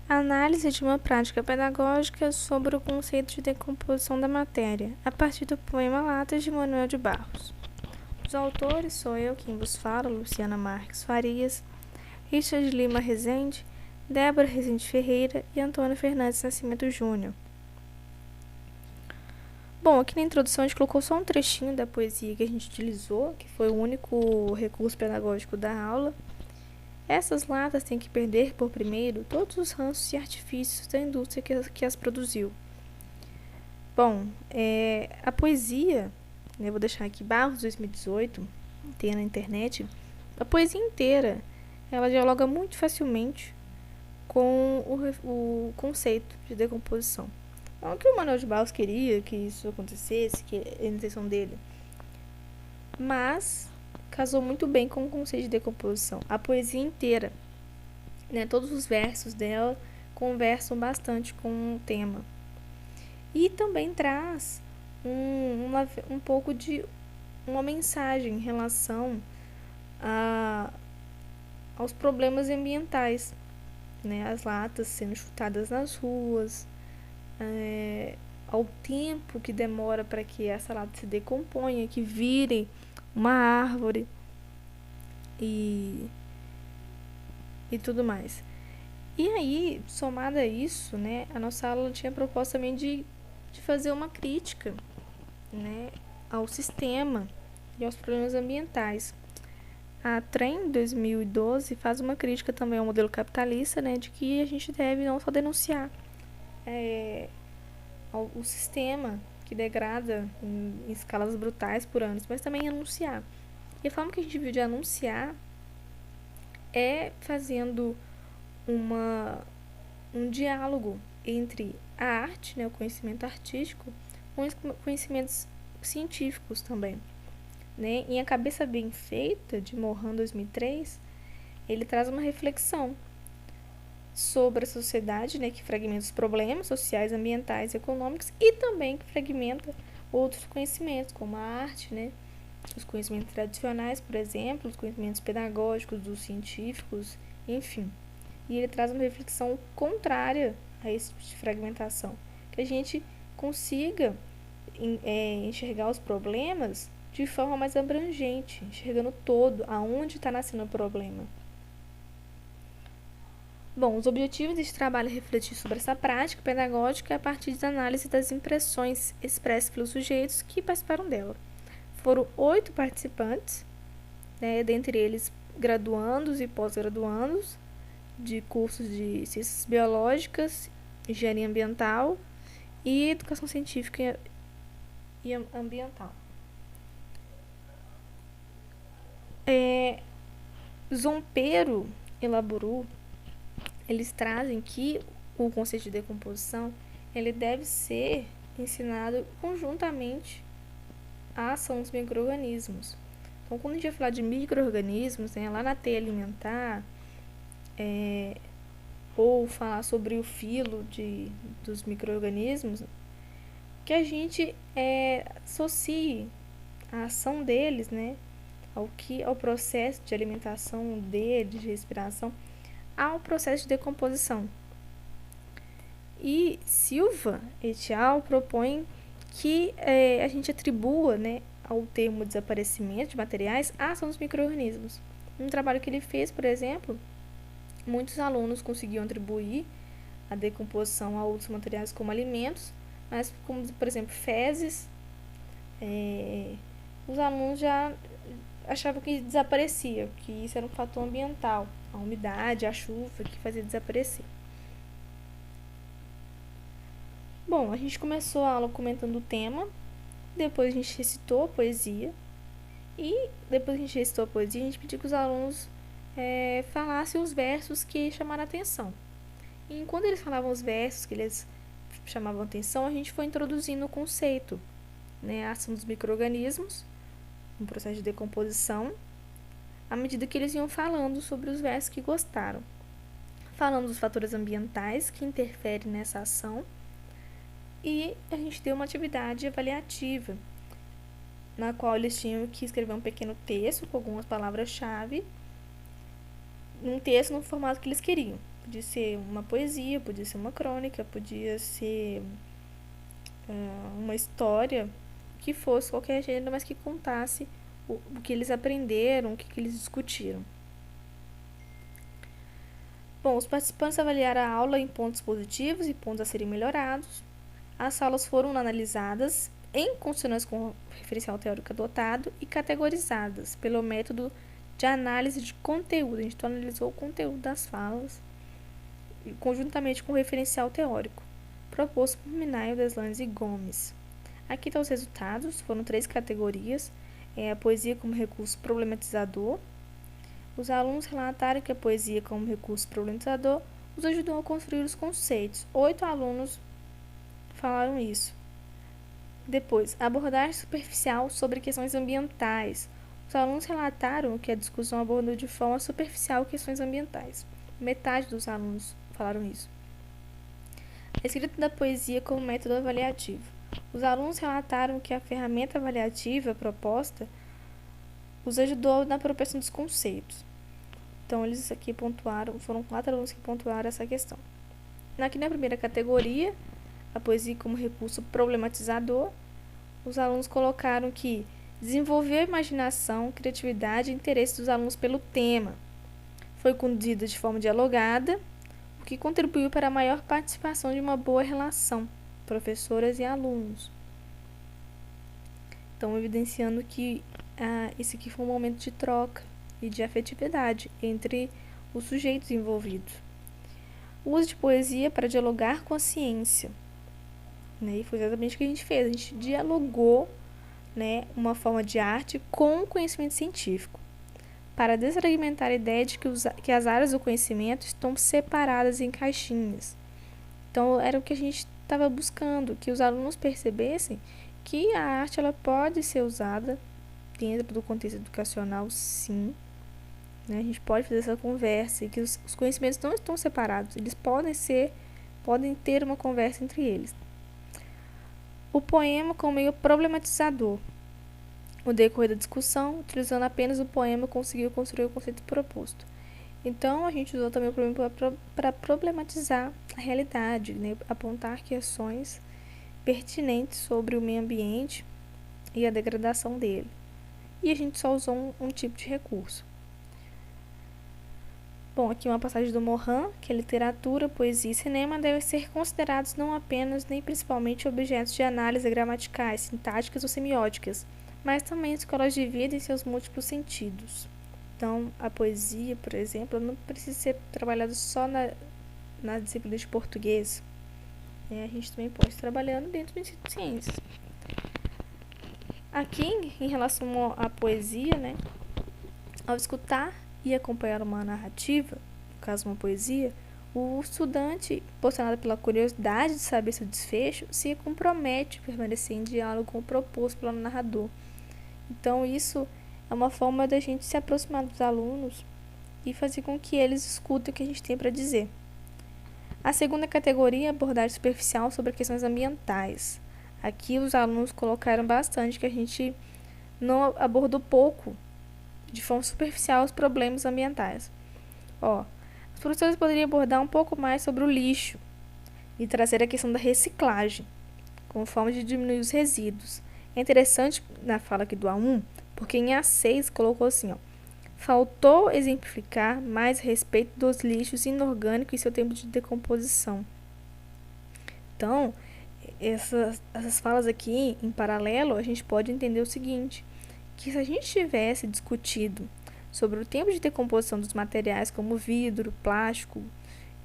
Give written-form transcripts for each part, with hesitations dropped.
Análise de uma prática pedagógica sobre o conceito de decomposição da matéria, a partir do poema Latas de Manuel de Barros. Os autores sou eu quem vos fala, Luciana Marques Farias, Richard Lima Rezende, Débora Rezende Ferreira e Antônio Fernandes Nascimento Júnior. Bom, aqui na introdução a gente colocou só um trechinho da poesia que a gente utilizou, que foi o único recurso pedagógico da aula. Essas latas têm que perder, por primeiro, todos os ranços e artifícios da indústria que as produziu. Bom, a poesia, vou deixar aqui Barros 2018, tem na internet, a poesia inteira, ela dialoga muito facilmente com o conceito de decomposição. Não que o Manuel de Barros queria que isso acontecesse, que é a intenção dele, mas casou muito bem com o conceito de decomposição. A poesia inteira, todos os versos dela conversam bastante com o tema. E também traz um pouco de uma mensagem em relação aos problemas ambientais, as latas sendo chutadas nas ruas, ao tempo que demora para que essa lata se decomponha, que vire uma árvore e tudo mais. E aí, somado a isso, a nossa aula tinha a proposta também de fazer uma crítica, ao sistema e aos problemas ambientais. A TREM 2012 faz uma crítica também ao modelo capitalista, de que a gente deve não só denunciar o sistema que degrada em escalas brutais por anos, mas também anunciar. E a forma que a gente viu de anunciar é fazendo um diálogo entre a arte, o conhecimento artístico, com os conhecimentos científicos também. Em A Cabeça Bem Feita, de Morin 2003, ele traz uma reflexão sobre a sociedade, que fragmenta os problemas sociais, ambientais e econômicos e também que fragmenta outros conhecimentos, como a arte, os conhecimentos tradicionais, por exemplo, os conhecimentos pedagógicos, dos científicos, enfim. E ele traz uma reflexão contrária a esse tipo de fragmentação, que a gente consiga enxergar os problemas de forma mais abrangente, enxergando todo, aonde está nascendo o problema. Bom, os objetivos deste trabalho é refletir sobre essa prática pedagógica a partir da análise das impressões expressas pelos sujeitos que participaram dela. Foram 8 participantes, dentre eles graduandos e pós-graduandos, de cursos de ciências biológicas, engenharia ambiental e educação científica e ambiental. Zompero e Laburu, eles trazem que o conceito de decomposição ele deve ser ensinado conjuntamente à ação dos micro-organismos. Então, quando a gente vai falar de micro-organismos, lá na teia alimentar, ou falar sobre o filo dos micro-organismos, que a gente associe a ação deles, ao processo de alimentação deles, de respiração, ao processo de decomposição. E Silva et al. Propõe que a gente atribua ao termo desaparecimento de materiais a ação dos micro-organismos. Um trabalho que ele fez, por exemplo, muitos alunos conseguiam atribuir a decomposição a outros materiais como alimentos, mas como, por exemplo, fezes, os alunos já achavam que desaparecia, que isso era um fator ambiental, a umidade, a chuva que fazia desaparecer. Bom, a gente começou a aula comentando o tema, depois a gente recitou a poesia, e depois a gente recitou a poesia, a gente pediu que os alunos falassem os versos que chamaram a atenção. E enquanto eles falavam os versos que eles chamavam a atenção, a gente foi introduzindo o conceito, a ação dos micro-organismos, um processo de decomposição, à medida que eles iam falando sobre os versos que gostaram. Falando dos fatores ambientais que interferem nessa ação, e a gente deu uma atividade avaliativa, na qual eles tinham que escrever um pequeno texto com algumas palavras-chave, um texto no formato que eles queriam. Podia ser uma poesia, podia ser uma crônica, podia ser uma história, que fosse qualquer gênero, mas que contasse o que eles aprenderam, o que eles discutiram. Bom, os participantes avaliaram a aula em pontos positivos e pontos a serem melhorados. As aulas foram analisadas em consonância com o referencial teórico adotado e categorizadas pelo método de análise de conteúdo. A gente analisou o conteúdo das falas conjuntamente com o referencial teórico, proposto por Minayo, Deslanes e Gomes. Aqui estão os resultados, foram 3 categorias. A poesia como recurso problematizador. Os alunos relataram que a poesia como recurso problematizador os ajudou a construir os conceitos. 8 alunos falaram isso. Depois, abordagem superficial sobre questões ambientais. Os alunos relataram que a discussão abordou de forma superficial questões ambientais. Metade dos alunos falaram isso. A escrita da poesia como método avaliativo. Os alunos relataram que a ferramenta avaliativa proposta os ajudou na apropriação dos conceitos. Então, eles aqui pontuaram, foram 4 alunos que pontuaram essa questão. Aqui na primeira categoria, a poesia como recurso problematizador, os alunos colocaram que desenvolveu a imaginação, criatividade e interesse dos alunos pelo tema. Foi conduzida de forma dialogada, o que contribuiu para a maior participação de uma boa relação, professoras e alunos. Então, evidenciando que esse aqui foi um momento de troca e de afetividade entre os sujeitos envolvidos. O uso de poesia para dialogar com a ciência. E foi exatamente o que a gente fez. A gente dialogou, uma forma de arte com o conhecimento científico, para desfragmentar a ideia de que as áreas do conhecimento estão separadas em caixinhas. Então, era o que a gente estava buscando, que os alunos percebessem que a arte ela pode ser usada dentro do contexto educacional, sim. A gente pode fazer essa conversa e que os conhecimentos não estão separados, eles podem ter uma conversa entre eles. O poema como meio problematizador. No decorrer da discussão, utilizando apenas o poema, conseguiu construir o conceito proposto. Então, a gente usou também o poema para problematizar a realidade, apontar questões pertinentes sobre o meio ambiente e a degradação dele. E a gente só usou um tipo de recurso. Bom, aqui uma passagem do Morin, que literatura, poesia e cinema devem ser considerados não apenas nem principalmente objetos de análise gramaticais, sintáticas ou semióticas, mas também escolas de vida em seus múltiplos sentidos. Então, a poesia, por exemplo, não precisa ser trabalhada só na disciplina de português. A gente também pode ir trabalhando dentro do ensino de ciências. Aqui, em relação à poesia, ao escutar e acompanhar uma narrativa, no caso uma poesia, o estudante, impulsionado pela curiosidade de saber seu desfecho, se compromete a permanecer em diálogo com o proposto pelo narrador. Então, isso é uma forma da gente se aproximar dos alunos e fazer com que eles escutem o que a gente tem para dizer. A segunda categoria é abordagem superficial sobre questões ambientais. Aqui os alunos colocaram bastante que a gente não abordou pouco, de forma superficial, os problemas ambientais. Os professores poderiam abordar um pouco mais sobre o lixo e trazer a questão da reciclagem, como forma de diminuir os resíduos. É interessante na fala aqui do A1, porque em A6 colocou assim, faltou exemplificar mais a respeito dos lixos inorgânicos e seu tempo de decomposição. Então, essas falas aqui, em paralelo, a gente pode entender o seguinte, que se a gente tivesse discutido sobre o tempo de decomposição dos materiais como vidro, plástico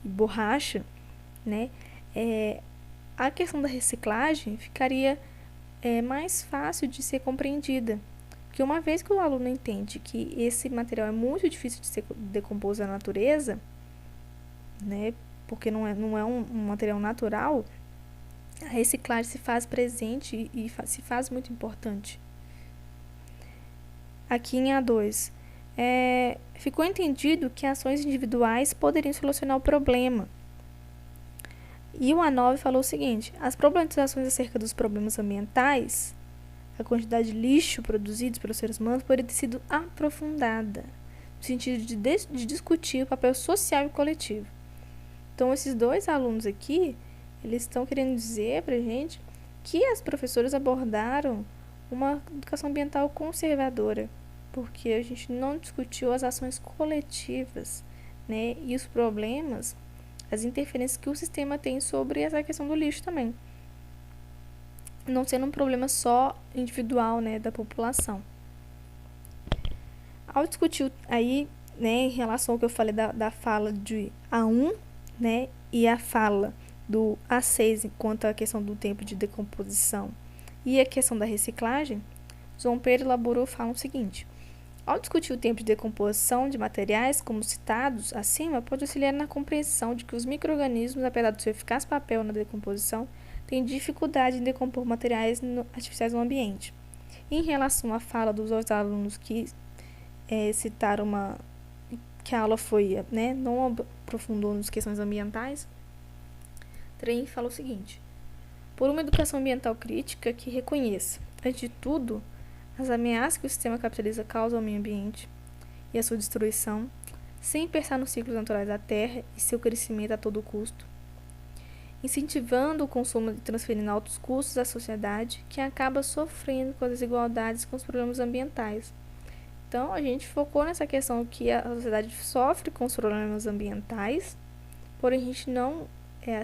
e borracha, a questão da reciclagem ficaria mais fácil de ser compreendida. Porque uma vez que o aluno entende que esse material é muito difícil de ser decomposto na natureza, porque não é um material natural, a reciclagem se faz presente e se faz muito importante. Aqui em A2, ficou entendido que ações individuais poderiam solucionar o problema. E o A9 falou o seguinte, as problematizações acerca dos problemas ambientais, a quantidade de lixo produzido pelos seres humanos poderia ter sido aprofundada, no sentido de discutir o papel social e coletivo. Então, esses dois alunos aqui, eles estão querendo dizer pra gente que as professoras abordaram uma educação ambiental conservadora, porque a gente não discutiu as ações coletivas, né, e os problemas, as interferências que o sistema tem sobre essa questão do lixo também, não sendo um problema só individual, né, da população. Ao discutir aí, né, em relação ao que eu falei da fala de A1, né, e a fala do A6 quanto à questão do tempo de decomposição e a questão da reciclagem, João Pedro elaborou fala o seguinte: ao discutir o tempo de decomposição de materiais, como citados acima, pode auxiliar na compreensão de que os micro-organismos, apesar do seu eficaz papel na decomposição, têm dificuldade em decompor materiais artificiais no ambiente. Em relação à fala dos dois alunos que citaram que a aula foi, né, não aprofundou nas questões ambientais, Trem fala o seguinte: por uma educação ambiental crítica que reconheça, antes de tudo, as ameaças que o sistema capitalista causa ao meio ambiente e a sua destruição, sem pensar nos ciclos naturais da Terra e seu crescimento a todo custo, incentivando o consumo e transferindo altos custos à sociedade, que acaba sofrendo com as desigualdades e com os problemas ambientais. Então, a gente focou nessa questão que a sociedade sofre com os problemas ambientais, porém a gente não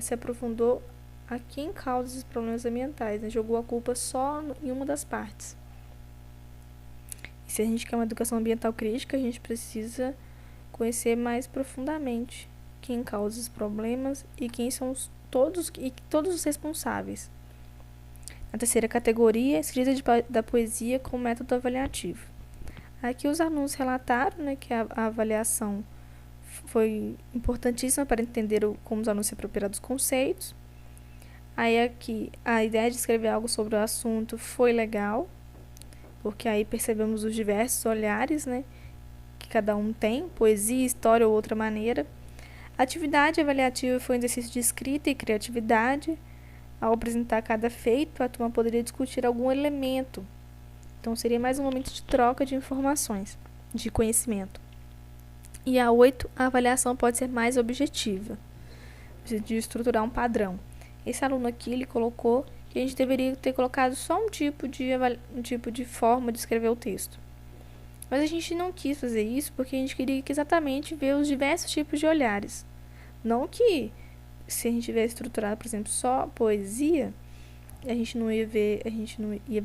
se aprofundou a quem causa esses problemas ambientais, né? Jogou a culpa só em uma das partes. E se a gente quer uma educação ambiental crítica, a gente precisa conhecer mais profundamente quem causa esses problemas e quem são todos os responsáveis. A terceira categoria, escrita da poesia com método avaliativo. Aqui os alunos relataram, né, que a avaliação foi importantíssima para entender como os alunos se apropriaram dos conceitos. Aí aqui a ideia de escrever algo sobre o assunto foi legal, porque aí percebemos os diversos olhares, né, que cada um tem, poesia, história ou outra maneira. A atividade avaliativa foi um exercício de escrita e criatividade. Ao apresentar cada feito, a turma poderia discutir algum elemento. Então, seria mais um momento de troca de informações, de conhecimento. E a 8, a avaliação pode ser mais objetiva, de estruturar um padrão. Esse aluno aqui, ele colocou que a gente deveria ter colocado só um tipo de forma de escrever o texto. Mas a gente não quis fazer isso porque a gente queria exatamente ver os diversos tipos de olhares. Não que, se a gente tivesse estruturado, por exemplo, só poesia, a gente não ia ver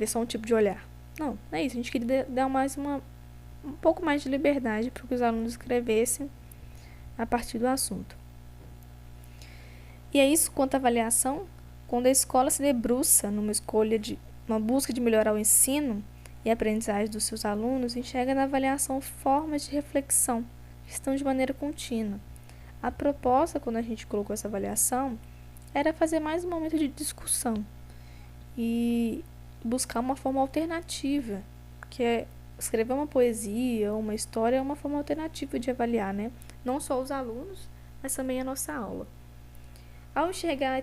só um tipo de olhar. Não é isso. A gente queria dar um pouco mais de liberdade para que os alunos escrevessem a partir do assunto. E é isso quanto à avaliação. Quando a escola se debruça numa busca de melhorar o ensino e a aprendizagem dos seus alunos, enxerga na avaliação formas de reflexão que estão de maneira contínua. A proposta, quando a gente colocou essa avaliação, era fazer mais um momento de discussão e buscar uma forma alternativa, que é escrever uma poesia, uma história, é uma forma alternativa de avaliar, né? Não só os alunos, mas também a nossa aula. Ao enxergar a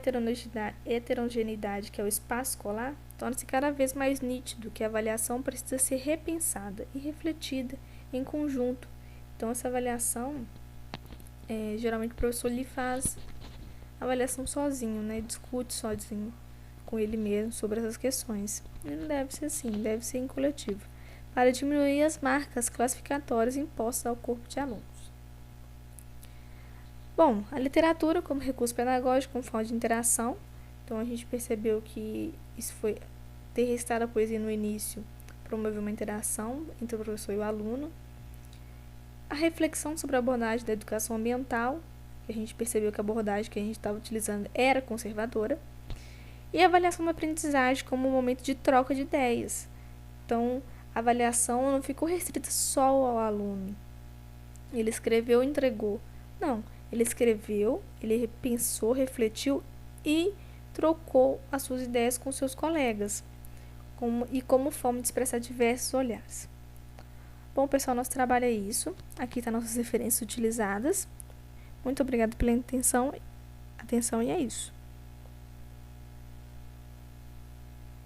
heterogeneidade que é o espaço escolar, torna-se cada vez mais nítido que a avaliação precisa ser repensada e refletida em conjunto. Então, essa avaliação, geralmente o professor lhe faz a avaliação sozinho, né? Discute sozinho com ele mesmo sobre essas questões. E não deve ser assim, deve ser em coletivo, para diminuir as marcas classificatórias impostas ao corpo de alunos. Bom, a literatura como recurso pedagógico, como forma de interação. Então, a gente percebeu que isso foi ter recitado a poesia no início, promover uma interação entre o professor e o aluno. A reflexão sobre a abordagem da educação ambiental, que a gente percebeu que a abordagem que a gente estava utilizando era conservadora. E a avaliação da aprendizagem como um momento de troca de ideias. Então, a avaliação não ficou restrita só ao aluno. Ele escreveu e entregou. Não, ele escreveu, ele pensou, refletiu e trocou as suas ideias com seus colegas, como forma de expressar diversos olhares. Bom, pessoal, nosso trabalho é isso. Aqui estão nossas referências utilizadas. Muito obrigada pela atenção e é isso.